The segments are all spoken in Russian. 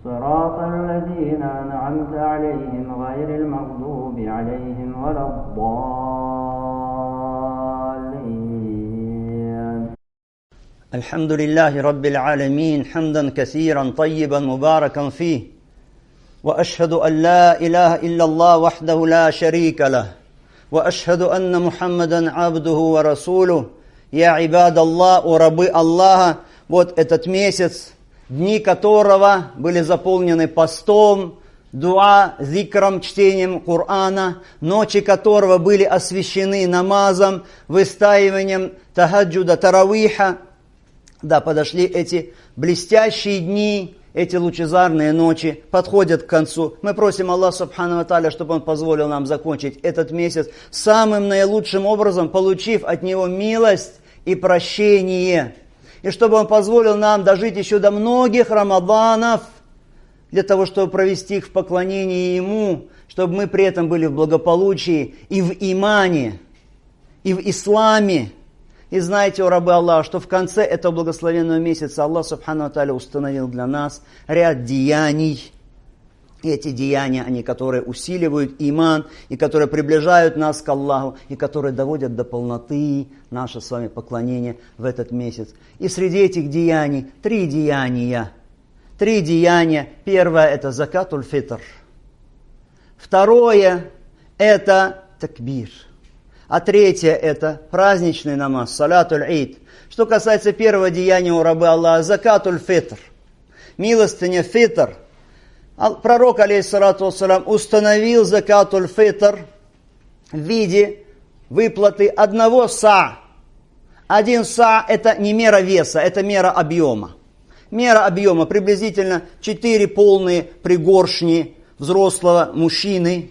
صراط الذين أنعمت عليهم غير المغضوب عليهم ولا الضالين. الحمد لله رب العالمين حمدا كثيرا طيبا مباركا فيه، وأشهد أن لا إله إلا الله وحده لا شريك له، وأشهد أن محمدا عبده ورسوله. Я عباد الله, о рабы Аллаха, вот этот месяц, дни которого были заполнены постом, дуа, зикром, чтением Корана, ночи которого были освящены намазом, выстаиванием тахаджуда, таравиха. Да, подошли эти блестящие дни, эти лучезарные ночи, подходят к концу. Мы просим Аллаха Субхану ва Тааля, чтобы Он позволил нам закончить этот месяц самым наилучшим образом, получив от Него милость и прощение. И чтобы Он позволил нам дожить еще до многих рамаданов, для того, чтобы провести их в поклонении Ему, чтобы мы при этом были в благополучии и в имане, и в исламе. И знаете, о рабы Аллаха, что в конце этого благословенного месяца Аллах Субхану ва Тааля установил для нас ряд деяний. И эти деяния, они, которые усиливают иман, и которые приближают нас к Аллаху, и которые доводят до полноты наше с вами поклонение в этот месяц. И среди этих деяний три деяния. Первое – это закатуль фитр. Второе – это такбир. А третье – это праздничный намаз, салатуль ид. Что касается первого деяния у рабы Аллаха, закатуль фитр, милостыня фитр. Пророк, алейхиссалату вассалям, установил закатуль фитр в виде выплаты одного са. Один са – это не мера веса, это мера объема. Мера объема приблизительно 4 полные пригоршни взрослого мужчины.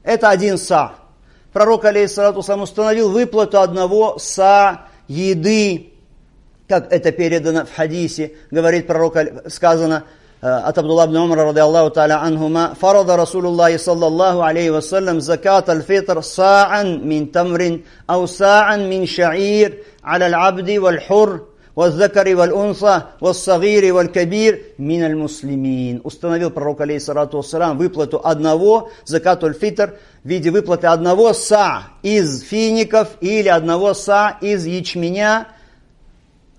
Это один са. Пророк, алейхиссалату вассалям, установил выплату одного са еды, как это передано в хадисе, говорит пророк, сказано от Абдулла ибн Умара, ради Аллаху та'аля анхума, фарада Расулуллахи саллаллаху алейхи вассалям закат аль-фитр са'ан мин тамрин, ау са'ан мин ша'ир, аля аль-абди валь-хур, валь-закари валь-унса, валь-сагири валь-кабир, мин аль-муслимин. Установил пророк, алейхиссалату вассалям, выплату одного, закат аль-фитр, в виде выплаты одного са из фиников или одного са из ячменя,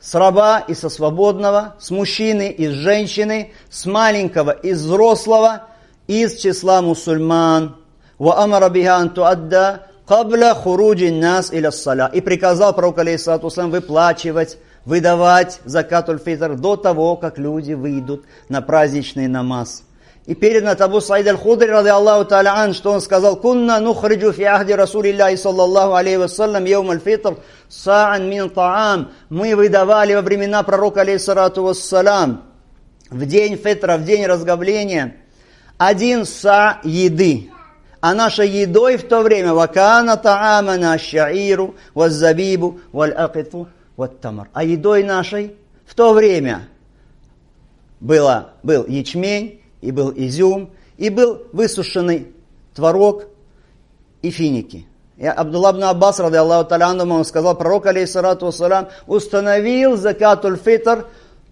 с раба и со свободного, с мужчины и с женщины, с маленького и с взрослого, из числа мусульман. Ва амара биха ан туадда кабля хуруджи нас иля ссаля. И приказал пророк, алейхиссалату вассалям, выплачивать, выдавать закатуль фитр до того, как люди выйдут на праздничный намаз. И передано от Абу Саида аль-Худри, ради Аллаху та'аля ан, что он сказал: «Кунна нухриджу фи ахди Расулиллахи саллаллаху алейхи вассалям йоум аль-фитр са'ан мин та'ам». Мы выдавали во времена пророка, алейхиссалату вассалям, в день фитра, в день разговления, один са еды. А нашей едой в то время вакана та'амана аш-ша'иру, ваз-забибу, валь-акиту, ват-тамр. А едой нашей в то время был ячмень, и был изюм, и был высушенный творог и финики. И Абдулла ибн Аббас, ради Аллаху та'аля анху, он сказал, пророк, алейхиссалату вассалям, установил закатуль фитр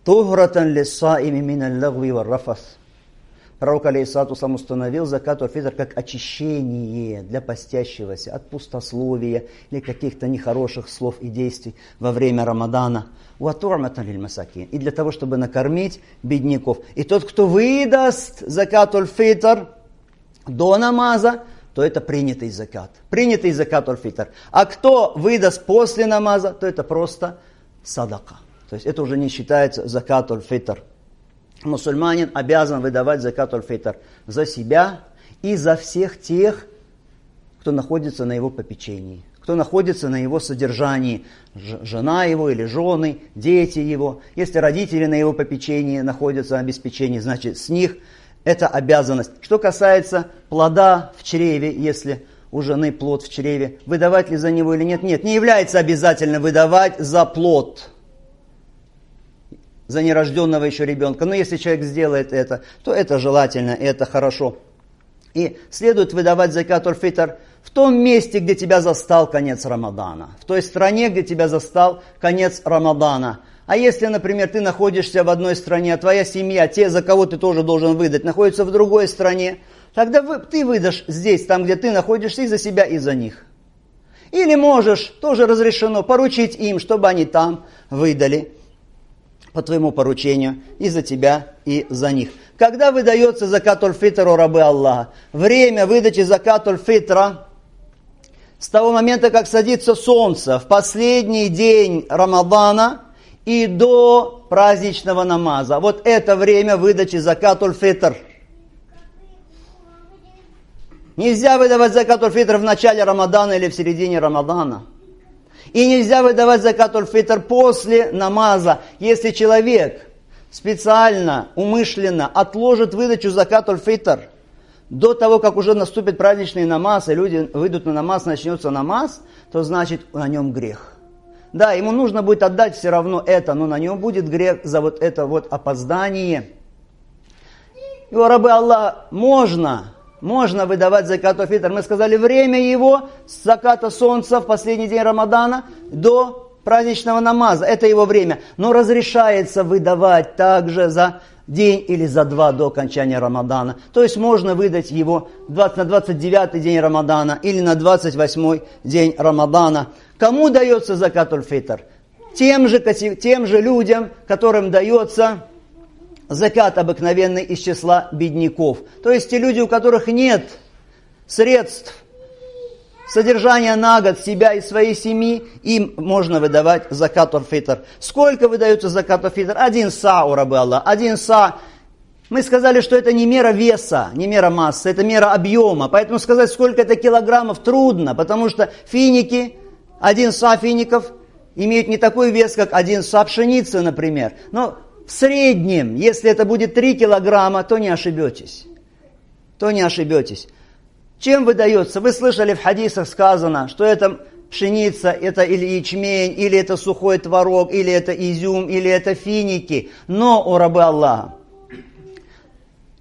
тухратан лиссаими мин аль-лагви вар-рафас. Пророк, алейхиссалату вассалям, установил закатуль фитр как очищение для постящегося от пустословия или каких-то нехороших слов и действий во время Рамадана. И для того, чтобы накормить бедняков. И тот, кто выдаст закатуль фитр до намаза, то это принятый закат. Принятый закатуль фитр. А кто выдаст после намаза, то это просто садака. То есть это уже не считается закатуль фитр. Мусульманин обязан выдавать закатуль фитр за себя и за всех тех, кто находится на его попечении, кто находится на его содержании, жена его или жены, дети его. Если родители на его попечении находятся, на обеспечении, значит с них это обязанность. Что касается плода в чреве, если у жены плод в чреве, выдавать ли за него или нет? Нет, не является обязательно выдавать за плод, за нерожденного еще ребенка. Но если человек сделает это, то это желательно, и это хорошо. И следует выдавать закатуль фитр в том месте, где тебя застал конец Рамадана. В той стране, где тебя застал конец Рамадана. А если, например, ты находишься в одной стране, а твоя семья, те, за кого ты тоже должен выдать, находятся в другой стране, тогда ты выдашь здесь, там, где ты находишься, и за себя, и за них. Или можешь, тоже разрешено, поручить им, чтобы они там выдали по твоему поручению и за тебя, и за них. Когда выдается закатуль фитр у рабы Аллаха? Время выдачи закатуль фитра с того момента, как садится солнце в последний день Рамадана и до праздничного намаза. Вот это время выдачи закатуль фитр. Нельзя выдавать закатуль фитр в начале Рамадана или в середине Рамадана. И нельзя выдавать закатуль фитр после намаза, если человек специально, умышленно отложит выдачу закатуль фитр до того, как уже наступит праздничный намаз, и люди выйдут на намаз, начнется намаз, то значит на нем грех. Да, ему нужно будет отдать все равно это, но на нем будет грех за вот это вот опоздание. И у рабы Аллаха можно выдавать закатуль фитр. Мы сказали, время его с заката солнца в последний день Рамадана до праздничного намаза. Это его время. Но разрешается выдавать также за день или за 2 до окончания Рамадана. То есть можно выдать его на 29-й день Рамадана или на 28-й день Рамадана. Кому дается закатуль фитр? Тем же людям, которым дается закат обыкновенный из числа бедняков. То есть те люди, у которых нет средств содержания на год себя и своей семьи, им можно выдавать закатуль фитр. Сколько выдается закатуль фитр? 1 са у рабы Аллаха. 1 са. Мы сказали, что это не мера веса, не мера массы, это мера объема. Поэтому сказать, сколько это килограммов, трудно, потому что финики, 1 са фиников имеют не такой вес, как 1 са пшеницы, например. Но в среднем, если это будет 3 килограмма, то не ошибетесь. Чем выдается? Вы слышали, в хадисах сказано, что это пшеница, это или ячмень, или это сухой творог, или это изюм, или это финики. Но, о рабы Аллаха,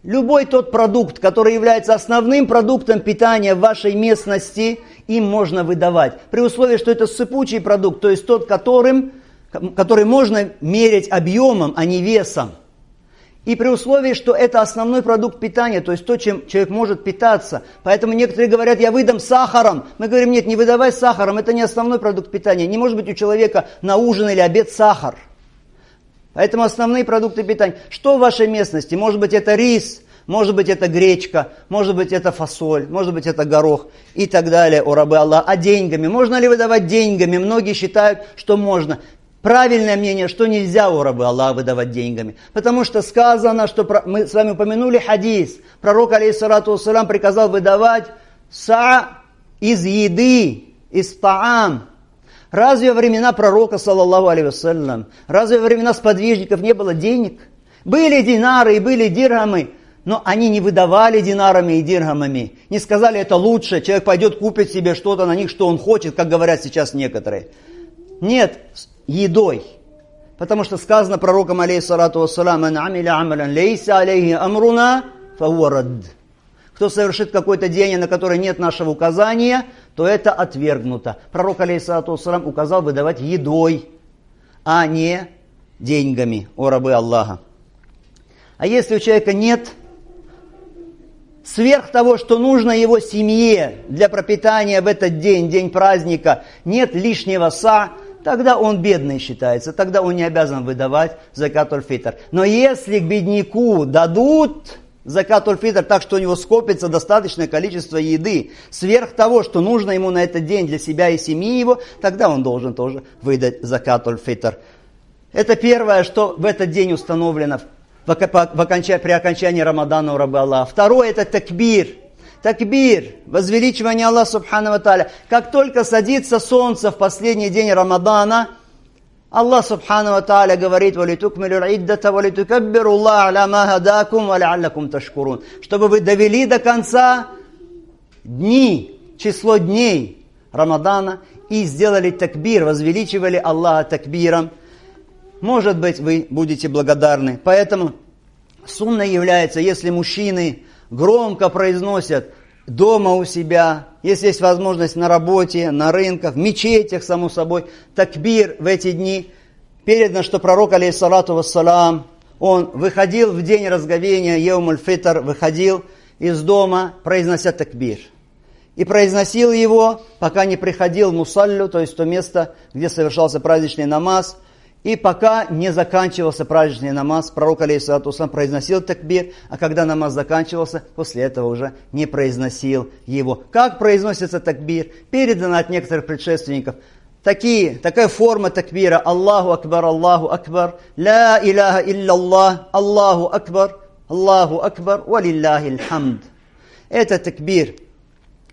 любой тот продукт, который является основным продуктом питания в вашей местности, им можно выдавать. При условии, что это сыпучий продукт, то есть тот, который можно мерить объемом, а не весом. И при условии, что это основной продукт питания, то есть то, чем человек может питаться. Поэтому некоторые говорят, я выдам сахаром. Мы говорим, нет, не выдавай сахаром, это не основной продукт питания. Не может быть у человека на ужин или обед сахар. Поэтому основные продукты питания. Что в вашей местности? Может быть, это рис, может быть, это гречка, может быть, это фасоль, может быть, это горох и так далее, о рабы Аллаха. А деньгами? Можно ли выдавать деньгами? Многие считают, что можно. Правильное мнение, что нельзя у рабы Аллаха выдавать деньгами. Потому что сказано, что мы с вами упомянули хадис. Пророк, алейхиссалату вассалям, приказал выдавать са из еды, из таам. Разве во времена пророка, саллаллаху алейхи вассалям, разве во времена сподвижников не было денег? Были динары и были дирхамы, но они не выдавали динарами и дирхамами. Не сказали, это лучше, человек пойдет купит себе что-то на них, что он хочет, как говорят сейчас некоторые. Нет, едой. Потому что сказано пророком, алейхиссалату вассалям, «Ман амиля амалян лейса алейхи амруна фахуа радд». Кто совершит какое-то деяние, на которое нет нашего указания, то это отвергнуто. Пророк, алейхиссалату вассалям, указал выдавать едой, а не деньгами, о рабы Аллаха. А если у человека нет, сверх того, что нужно его семье для пропитания в этот день, день праздника, нет лишнего са, тогда он бедный считается, тогда он не обязан выдавать закатуль фитр. Но если к бедняку дадут закатуль фитр так, что у него скопится достаточное количество еды, сверх того, что нужно ему на этот день для себя и семьи его, тогда он должен тоже выдать закатуль фитр. Это первое, что в этот день установлено при окончании Рамадана у рабы Аллаха. Второе, это такбир. Такбир, возвеличивание Аллаха Субхану ва Тааля. Как только садится солнце в последний день Рамадана, Аллах Субхану ва Тааля говорит, «Валитукмилю р-иддата, валитукаббиру Аллах аля ма хадакум, валиаллакум ташкурун». Чтобы вы довели до конца дни, число дней Рамадана и сделали такбир, возвеличивали Аллаха такбиром. Может быть, вы будете благодарны. Поэтому сунной является, если мужчины громко произносят дома у себя, если есть возможность на работе, на рынках, в мечетях, само собой, такбир в эти дни, передано, что пророк, алейхиссалату вассалам, он выходил в день разговения, Йаум-уль-Фитр, выходил из дома, произнося такбир. И произносил его, пока не приходил в мусаллю, то есть то место, где совершался праздничный намаз, и пока не заканчивался праздничный намаз, пророк, алейхиссалату вассалам, произносил такбир, а когда намаз заканчивался, после этого уже не произносил его. Как произносится такбир? Передано от некоторых предшественников. Такая форма такбира: Аллаху Акбар, ла иляха илляллах, Аллаху Акбар, валиллахи хамд. Это такбир.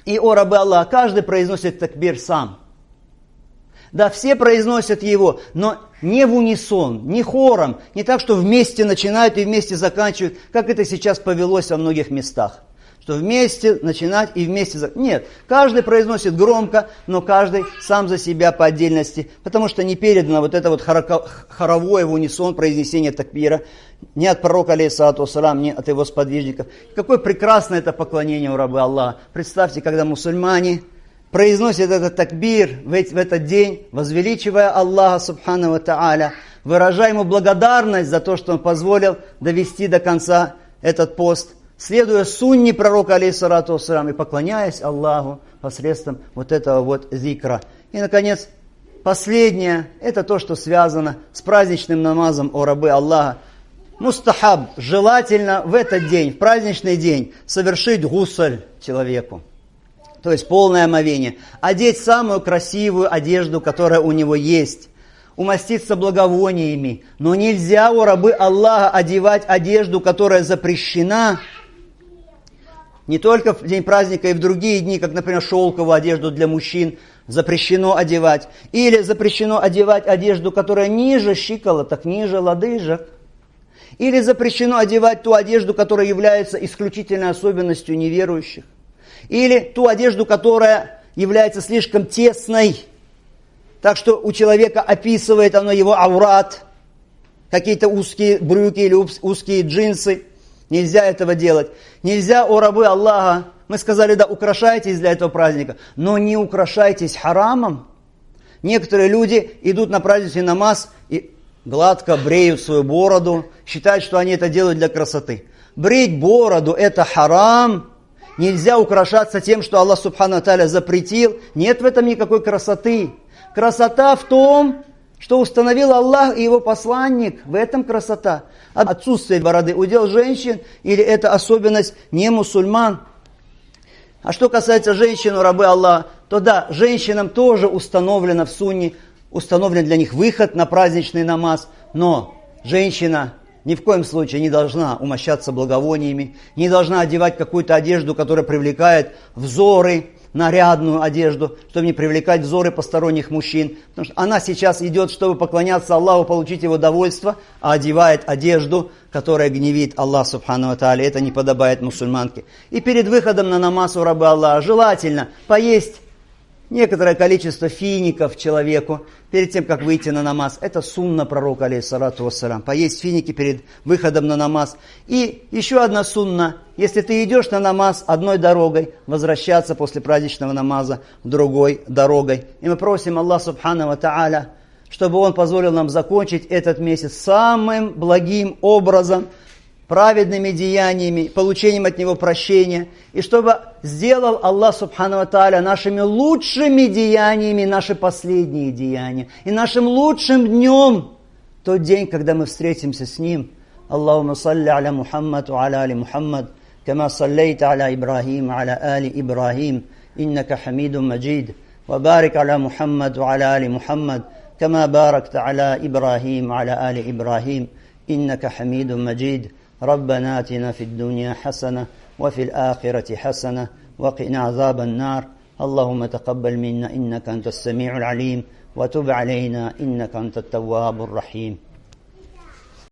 И, о рабы Аллаха, каждый произносит такбир сам. Да, все произносят его, но не в унисон, не хором, не так, что вместе начинают и вместе заканчивают, как это сейчас повелось во многих местах. Что вместе начинать и вместе заканчивать. Нет, каждый произносит громко, но каждый сам за себя по отдельности, потому что не передано вот это вот хоровое в унисон произнесение такбира ни от пророка, алейхиссалату вассалам, ни от его сподвижников. Какое прекрасное это поклонение у рабы Аллаха. Представьте, когда мусульмане произносят этот такбир в этот день, возвеличивая Аллаха субхану ва тааля, выражая ему благодарность за то, что он позволил довести до конца этот пост, следуя сунне пророка, алейхиссалату вассалам, и поклоняясь Аллаху посредством вот этого вот зикра. И, наконец, последнее, это то, что связано с праздничным намазом, о рабы Аллаха. Мустахаб, желательно в этот день, в праздничный день, совершить гусль человеку. То есть полное омовение. Одеть самую красивую одежду, которая у него есть. Умаститься благовониями. Но нельзя, о рабы Аллаха, одевать одежду, которая запрещена. Не только в день праздника, и в другие дни, как, например, шелковую одежду для мужчин запрещено одевать. Или запрещено одевать одежду, которая ниже щиколоток, ниже лодыжек. Или запрещено одевать ту одежду, которая является исключительной особенностью неверующих. Или ту одежду, которая является слишком тесной, так что у человека описывает оно его аврат, какие-то узкие брюки или узкие джинсы. Нельзя этого делать. Нельзя, о рабы Аллаха, мы сказали, да, украшайтесь для этого праздника, но не украшайтесь харамом. Некоторые люди идут на праздничный намаз и гладко бреют свою бороду, считают, что они это делают для красоты. Брить бороду – это харам. Нельзя украшаться тем, что Аллах субхану ва тааля запретил. Нет в этом никакой красоты. Красота в том, что установил Аллах и его посланник. В этом красота. Отсутствие бороды – удел женщин, или это особенность не мусульман. А что касается женщин, рабы Аллаха, то да, женщинам тоже установлено в сунне, установлен для них выход на праздничный намаз, но женщина ни в коем случае не должна умощаться благовониями, не должна одевать какую-то одежду, которая привлекает взоры, нарядную одежду, чтобы не привлекать взоры посторонних мужчин. Потому что она сейчас идет, чтобы поклоняться Аллаху, получить его довольство, а одевает одежду, которая гневит Аллах субхану ва тааля. Это не подобает мусульманке. И перед выходом на намаз у раба Аллаха желательно поесть некоторое количество фиников человеку перед тем, как выйти на намаз. Это сунна пророка, алейхиссалату вассалам. Поесть финики перед выходом на намаз. И еще одна сунна. Если ты идешь на намаз одной дорогой, возвращаться после праздничного намаза другой дорогой. И мы просим Аллаха субхану ва тааля, чтобы Он позволил нам закончить этот месяц самым благим образом, праведными деяниями, получением от Него прощения, и чтобы сделал Аллах субхану ва тааля нашими лучшими деяниями наши последние деяния, и нашим лучшим днем тот день, когда мы встретимся с Ним. Аллахумма салли аля Мухаммад ва аля али Мухаммад, кама саллейта аля Ибрахим ва аля али Ибрахим, иннака хамидун маджид, ва барик аля Мухаммад ва аля али Мухаммад, кама баракта аля Ибрахим ва аля али Ибрахим, иннака хамидун маджид. ربنا آتنا في الدنيا حسنة وفي الآخرة حسنة وقنا عذاب النار اللهم تقبل منا إنك أنت السميع العليم وتب علينا إنك أنت التواب الرحيم